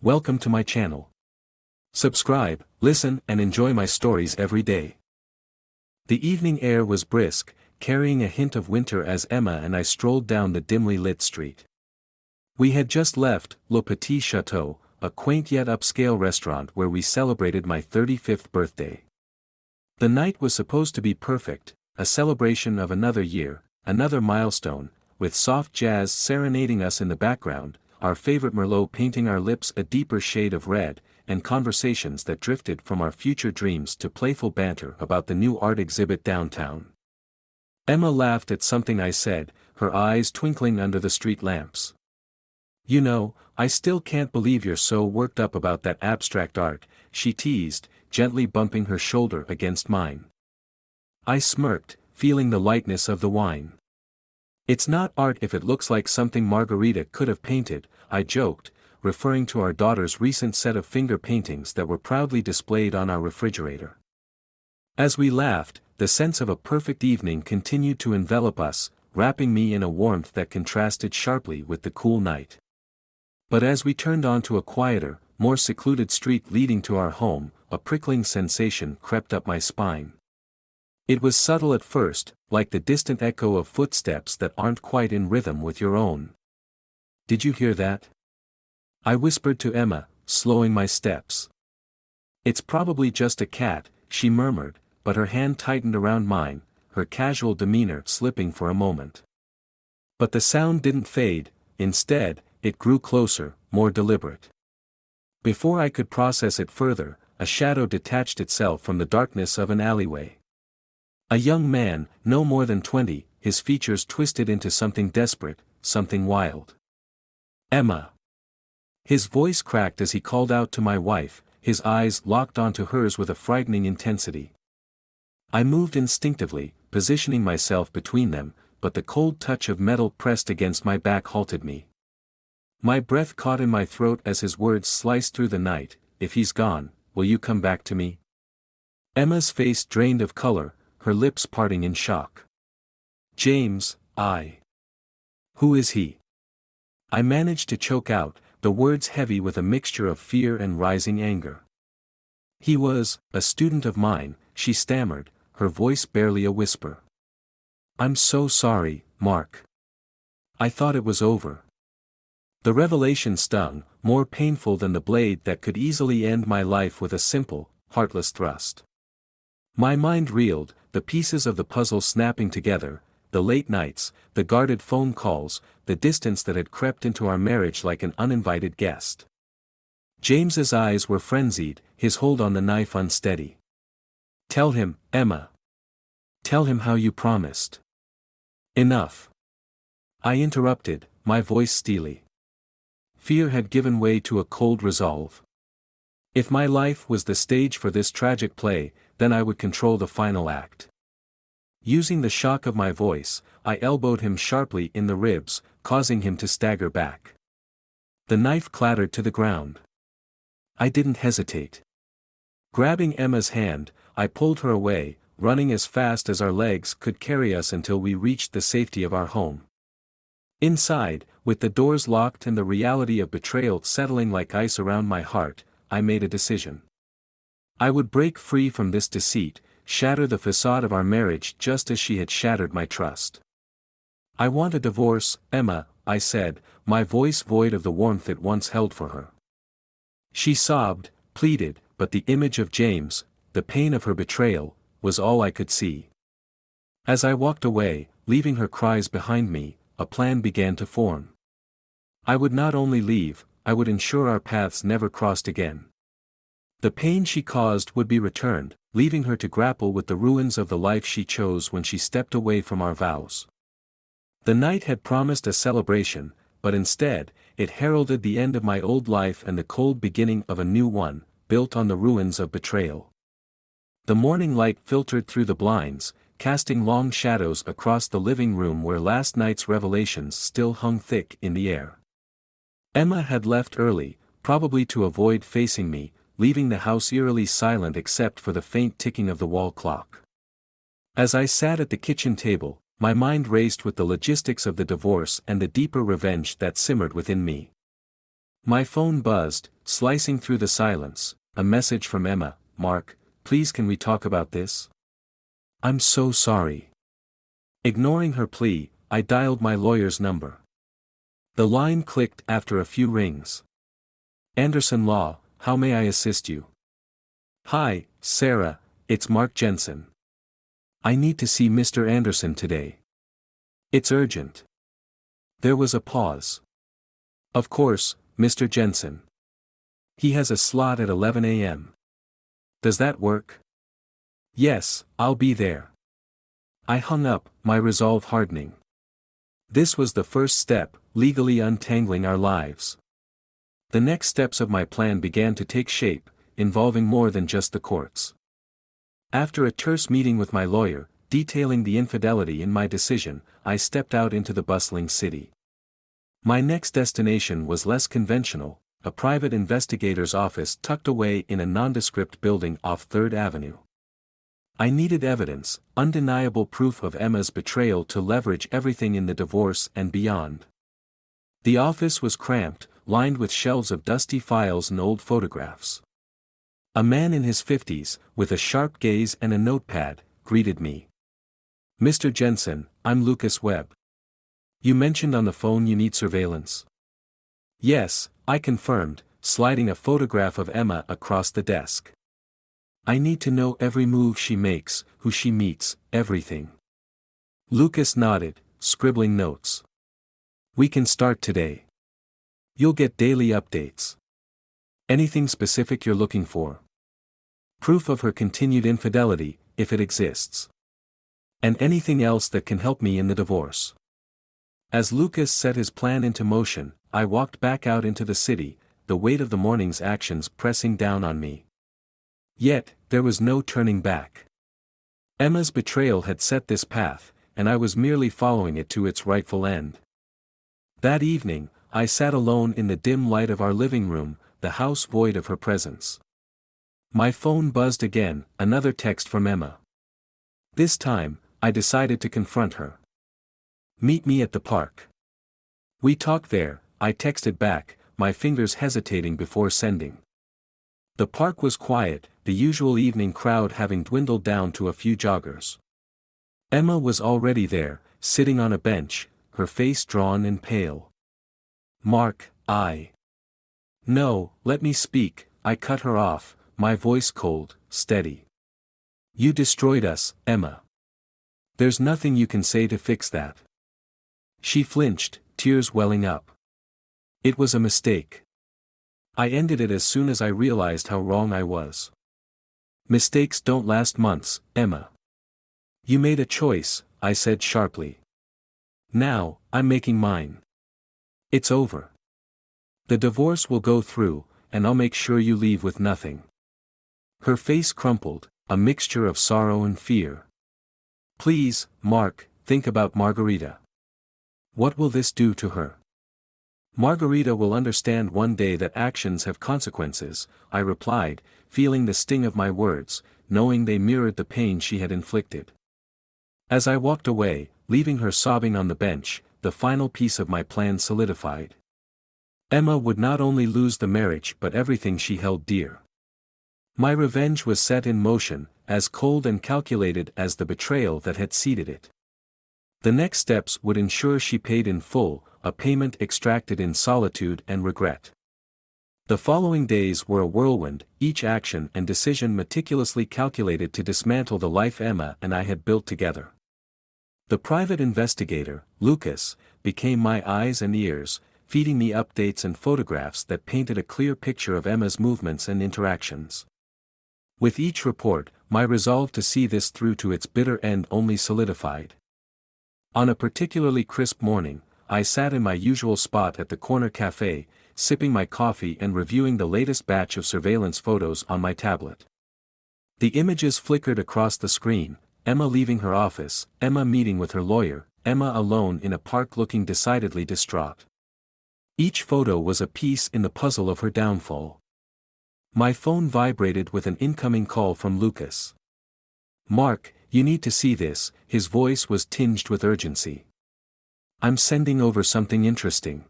Welcome to my channel. Subscribe, listen and enjoy my stories every day. The evening air was brisk, carrying a hint of winter as Emma and I strolled down the dimly lit street. We had just left Le Petit Chateau, a quaint yet upscale restaurant where we celebrated my 35th birthday. The night was supposed to be perfect, a celebration of another year, another milestone, with soft jazz serenading us in the background, our favorite Merlot painting our lips a deeper shade of red, and conversations that drifted from our future dreams to playful banter about the new art exhibit downtown. Emma laughed at something I said, her eyes twinkling under the street lamps. "You know, I still can't believe you're so worked up about that abstract art," she teased, gently bumping her shoulder against mine. I smirked, feeling the lightness of the wine. "It's not art if it looks like something Margarita could have painted," I joked, referring to our daughter's recent set of finger paintings that were proudly displayed on our refrigerator. As we laughed, the sense of a perfect evening continued to envelop us, wrapping me in a warmth that contrasted sharply with the cool night. But as we turned onto a quieter, more secluded street leading to our home, a prickling sensation crept up my spine. It was subtle at first, like the distant echo of footsteps that aren't quite in rhythm with your own. "Did you hear that?" I whispered to Emma, slowing my steps. "It's probably just a cat," she murmured, but her hand tightened around mine, her casual demeanor slipping for a moment. But the sound didn't fade, instead, it grew closer, more deliberate. Before I could process it further, a shadow detached itself from the darkness of an alleyway. A young man, no more than 20, his features twisted into something desperate, something wild. "Emma!" His voice cracked as he called out to my wife, his eyes locked onto hers with a frightening intensity. I moved instinctively, positioning myself between them, but the cold touch of metal pressed against my back halted me. My breath caught in my throat as his words sliced through the night. "If he's gone, will you come back to me?" Emma's face drained of color, her lips parting in shock. "James, Who is he?" I managed to choke out, the words heavy with a mixture of fear and rising anger. "He was a student of mine," she stammered, her voice barely a whisper. "I'm so sorry, Mark. I thought it was over." The revelation stung, more painful than the blade that could easily end my life with a simple, heartless thrust. My mind reeled, the pieces of the puzzle snapping together, the late nights, the guarded phone calls, the distance that had crept into our marriage like an uninvited guest. James's eyes were frenzied, his hold on the knife unsteady. "Tell him, Emma. Tell him how you promised." "Enough." I interrupted, my voice steely. Fear had given way to a cold resolve. If my life was the stage for this tragic play, then I would control the final act. Using the shock of my voice, I elbowed him sharply in the ribs, causing him to stagger back. The knife clattered to the ground. I didn't hesitate. Grabbing Emma's hand, I pulled her away, running as fast as our legs could carry us until we reached the safety of our home. Inside, with the doors locked and the reality of betrayal settling like ice around my heart, I made a decision. I would break free from this deceit, shatter the facade of our marriage just as she had shattered my trust. "I want a divorce, Emma," I said, my voice void of the warmth it once held for her. She sobbed, pleaded, but the image of James, the pain of her betrayal, was all I could see. As I walked away, leaving her cries behind me, a plan began to form. I would not only leave, I would ensure our paths never crossed again. The pain she caused would be returned, leaving her to grapple with the ruins of the life she chose when she stepped away from our vows. The night had promised a celebration, but instead, it heralded the end of my old life and the cold beginning of a new one, built on the ruins of betrayal. The morning light filtered through the blinds, casting long shadows across the living room where last night's revelations still hung thick in the air. Emma had left early, probably to avoid facing me, leaving the house eerily silent except for the faint ticking of the wall clock. As I sat at the kitchen table, my mind raced with the logistics of the divorce and the deeper revenge that simmered within me. My phone buzzed, slicing through the silence, a message from Emma. "Mark, please can we talk about this? I'm so sorry." Ignoring her plea, I dialed my lawyer's number. The line clicked after a few rings. "Anderson Law, how may I assist you?" "Hi, Sarah, it's Mark Jensen. I need to see Mr. Anderson today. It's urgent." There was a pause. "Of course, Mr. Jensen. He has a slot at 11 a.m. Does that work?" "Yes, I'll be there." I hung up, my resolve hardening. This was the first step, legally untangling our lives. The next steps of my plan began to take shape, involving more than just the courts. After a terse meeting with my lawyer, detailing the infidelity in my decision, I stepped out into the bustling city. My next destination was less conventional, a private investigator's office tucked away in a nondescript building off 3rd Avenue. I needed evidence, undeniable proof of Emma's betrayal to leverage everything in the divorce and beyond. The office was cramped, lined with shelves of dusty files and old photographs. A man in his 50s, with a sharp gaze and a notepad, greeted me. "Mr. Jensen, I'm Lucas Webb. You mentioned on the phone you need surveillance." "Yes," I confirmed, sliding a photograph of Emma across the desk. "I need to know every move she makes, who she meets, everything." Lucas nodded, scribbling notes. "We can start today. You'll get daily updates. Anything specific you're looking for?" "Proof of her continued infidelity, if it exists. And anything else that can help me in the divorce." As Lucas set his plan into motion, I walked back out into the city, the weight of the morning's actions pressing down on me. Yet, there was no turning back. Emma's betrayal had set this path, and I was merely following it to its rightful end. That evening, I sat alone in the dim light of our living room, the house void of her presence. My phone buzzed again, another text from Emma. This time, I decided to confront her. "Meet me at the park." "We talked there," I texted back, my fingers hesitating before sending. The park was quiet, the usual evening crowd having dwindled down to a few joggers. Emma was already there, sitting on a bench, her face drawn and pale. "Mark, No, let me speak," I cut her off, my voice cold, steady. "You destroyed us, Emma. There's nothing you can say to fix that." She flinched, tears welling up. "It was a mistake. I ended it as soon as I realized how wrong I was." "Mistakes don't last months, Emma. You made a choice," I said sharply. "Now, I'm making mine. It's over. The divorce will go through, and I'll make sure you leave with nothing." Her face crumpled, a mixture of sorrow and fear. "Please, Mark, think about Margarita. What will this do to her?" "Margarita will understand one day that actions have consequences," I replied, feeling the sting of my words, knowing they mirrored the pain she had inflicted. As I walked away, leaving her sobbing on the bench, the final piece of my plan solidified. Emma would not only lose the marriage but everything she held dear. My revenge was set in motion, as cold and calculated as the betrayal that had seeded it. The next steps would ensure she paid in full, a payment extracted in solitude and regret. The following days were a whirlwind, each action and decision meticulously calculated to dismantle the life Emma and I had built together. The private investigator, Lucas, became my eyes and ears, feeding me updates and photographs that painted a clear picture of Emma's movements and interactions. With each report, my resolve to see this through to its bitter end only solidified. On a particularly crisp morning, I sat in my usual spot at the corner cafe, sipping my coffee and reviewing the latest batch of surveillance photos on my tablet. The images flickered across the screen: Emma leaving her office, Emma meeting with her lawyer, Emma alone in a park looking decidedly distraught. Each photo was a piece in the puzzle of her downfall. My phone vibrated with an incoming call from Lucas. "Mark, you need to see this," his voice was tinged with urgency. "I'm sending over something interesting."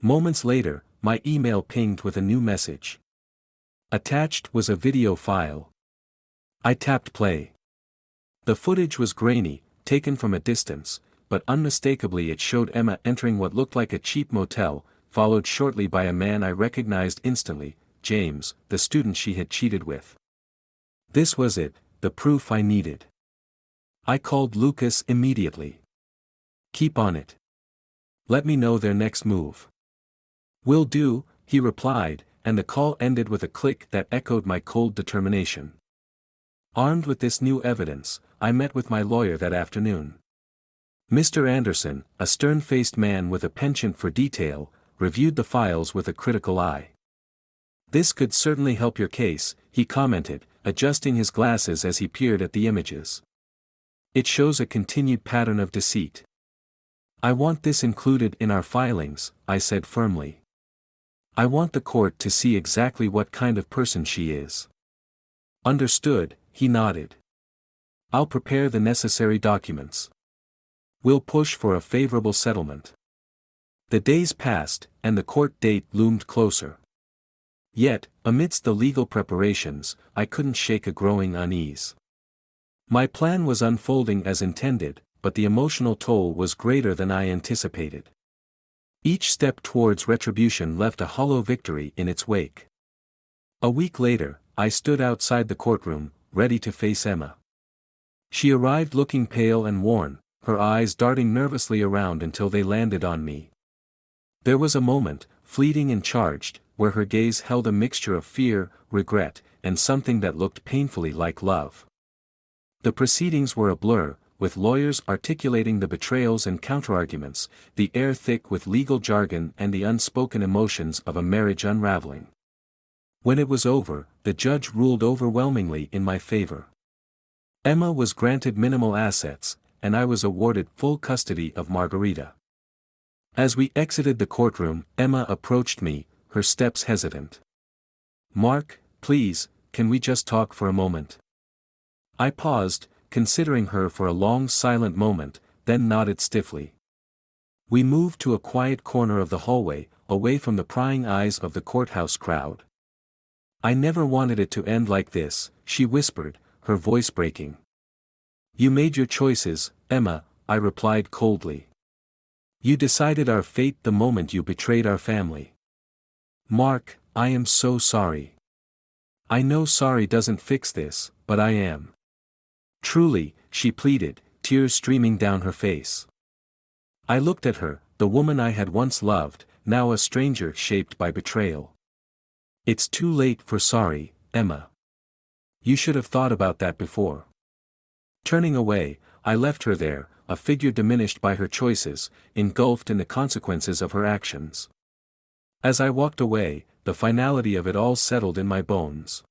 Moments later, my email pinged with a new message. Attached was a video file. I tapped play. The footage was grainy, taken from a distance, but unmistakably it showed Emma entering what looked like a cheap motel, followed shortly by a man I recognized instantly, James, the student she had cheated with. This was it, the proof I needed. I called Lucas immediately. "Keep on it. Let me know their next move." "Will do," he replied, and the call ended with a click that echoed my cold determination. Armed with this new evidence, I met with my lawyer that afternoon. Mr. Anderson, a stern-faced man with a penchant for detail, reviewed the files with a critical eye. "This could certainly help your case," he commented, adjusting his glasses as he peered at the images. "It shows a continued pattern of deceit." "I want this included in our filings," I said firmly. "I want the court to see exactly what kind of person she is." "Understood," he nodded. "I'll prepare the necessary documents. We'll push for a favorable settlement." The days passed, and the court date loomed closer. Yet, amidst the legal preparations, I couldn't shake a growing unease. My plan was unfolding as intended, but the emotional toll was greater than I anticipated. Each step towards retribution left a hollow victory in its wake. A week later, I stood outside the courtroom, ready to face Emma. She arrived looking pale and worn, her eyes darting nervously around until they landed on me. There was a moment, fleeting and charged, where her gaze held a mixture of fear, regret, and something that looked painfully like love. The proceedings were a blur, with lawyers articulating the betrayals and counterarguments, the air thick with legal jargon and the unspoken emotions of a marriage unraveling. When it was over, the judge ruled overwhelmingly in my favor. Emma was granted minimal assets, and I was awarded full custody of Margarita. As we exited the courtroom, Emma approached me, her steps hesitant. "Mark, please, can we just talk for a moment?" I paused, considering her for a long silent moment, then nodded stiffly. We moved to a quiet corner of the hallway, away from the prying eyes of the courthouse crowd. "I never wanted it to end like this," she whispered, her voice breaking. "You made your choices, Emma," I replied coldly. "You decided our fate the moment you betrayed our family. Mark, I am so sorry. I know sorry doesn't fix this, but I am. Truly," she pleaded, tears streaming down her face. I looked at her, the woman I had once loved, now a stranger shaped by betrayal. "It's too late for sorry, Emma. You should have thought about that before." Turning away, I left her there, a figure diminished by her choices, engulfed in the consequences of her actions. As I walked away, the finality of it all settled in my bones.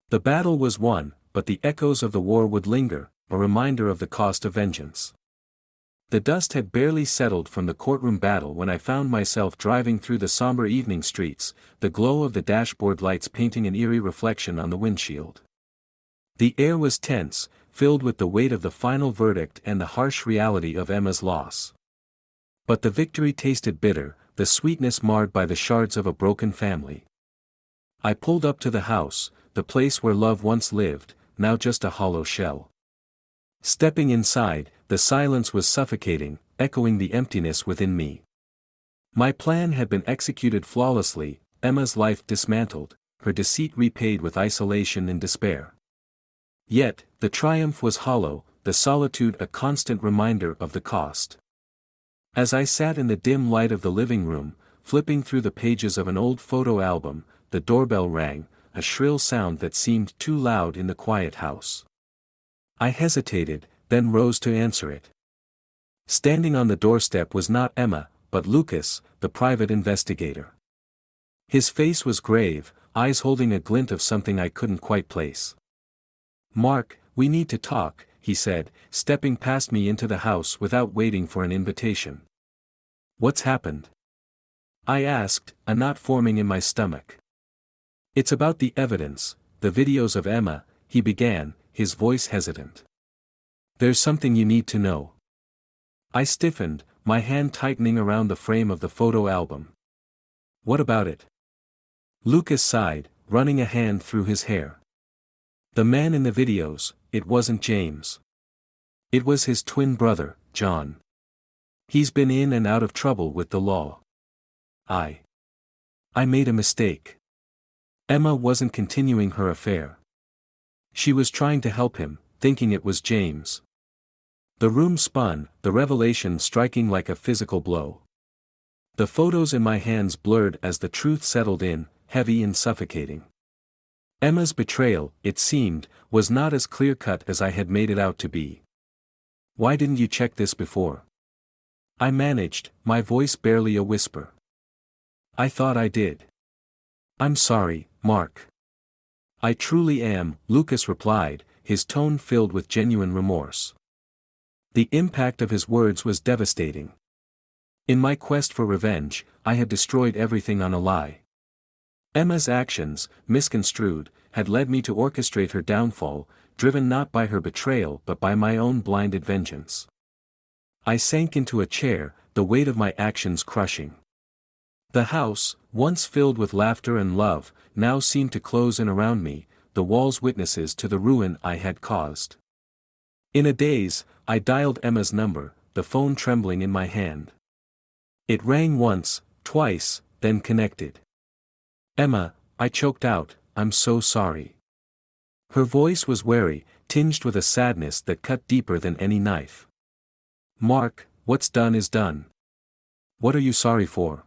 The battle was won, but the echoes of the war would linger, a reminder of the cost of vengeance. The dust had barely settled from the courtroom battle when I found myself driving through the somber evening streets, the glow of the dashboard lights painting an eerie reflection on the windshield. The air was tense, filled with the weight of the final verdict and the harsh reality of Emma's loss. But the victory tasted bitter, the sweetness marred by the shards of a broken family. I pulled up to the house, the place where love once lived, now just a hollow shell. Stepping inside, the silence was suffocating, echoing the emptiness within me. My plan had been executed flawlessly, Emma's life dismantled, her deceit repaid with isolation and despair. Yet, the triumph was hollow, the solitude a constant reminder of the cost. As I sat in the dim light of the living room, flipping through the pages of an old photo album, the doorbell rang, a shrill sound that seemed too loud in the quiet house. I hesitated, then rose to answer it. Standing on the doorstep was not Emma, but Lucas, the private investigator. His face was grave, eyes holding a glint of something I couldn't quite place. "Mark, we need to talk," he said, stepping past me into the house without waiting for an invitation. "What's happened?" I asked, a knot forming in my stomach. "It's about the evidence, the videos of Emma," he began, his voice hesitant. "There's something you need to know." I stiffened, my hand tightening around the frame of the photo album. What about it? Lucas sighed, running a hand through his hair. The man in the videos, it wasn't James. It was his twin brother, John. He's been in and out of trouble with the law. I made a mistake. Emma wasn't continuing her affair. She was trying to help him, thinking it was James. The room spun, the revelation striking like a physical blow. The photos in my hands blurred as the truth settled in, heavy and suffocating. Emma's betrayal, it seemed, was not as clear-cut as I had made it out to be. Why didn't you check this before? I managed, my voice barely a whisper. I thought I did. I'm sorry, Mark. I truly am, Lucas replied, his tone filled with genuine remorse. The impact of his words was devastating. In my quest for revenge, I had destroyed everything on a lie. Emma's actions, misconstrued, had led me to orchestrate her downfall, driven not by her betrayal but by my own blinded vengeance. I sank into a chair, the weight of my actions crushing. The house, once filled with laughter and love, now seemed to close in around me, the walls witnesses to the ruin I had caused. In a daze, I dialed Emma's number, the phone trembling in my hand. It rang once, twice, then connected. Emma, I choked out, I'm so sorry. Her voice was wary, tinged with a sadness that cut deeper than any knife. Mark, what's done is done. What are you sorry for?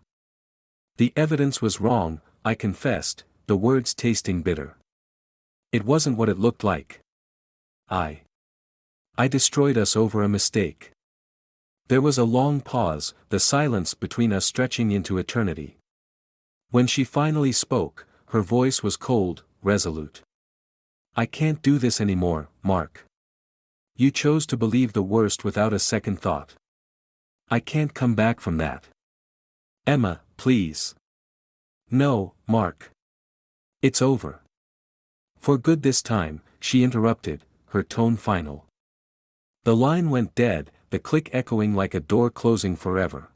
The evidence was wrong, I confessed, the words tasting bitter. It wasn't what it looked like. I destroyed us over a mistake. There was a long pause, the silence between us stretching into eternity. When she finally spoke, her voice was cold, resolute. I can't do this anymore, Mark. You chose to believe the worst without a second thought. I can't come back from that. Emma, please. No, Mark. It's over. For good this time, she interrupted, her tone final. The line went dead, the click echoing like a door closing forever.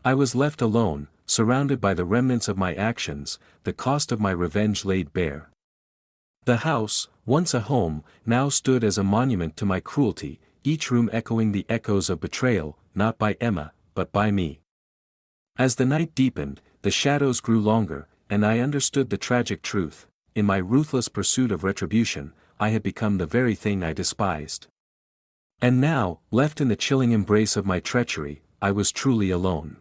I was left alone, surrounded by the remnants of my actions, the cost of my revenge laid bare. The house, once a home, now stood as a monument to my cruelty, each room echoing the echoes of betrayal, not by Emma, but by me. As the night deepened, the shadows grew longer, and I understood the tragic truth. In my ruthless pursuit of retribution, I had become the very thing I despised. And now, left in the chilling embrace of my treachery, I was truly alone.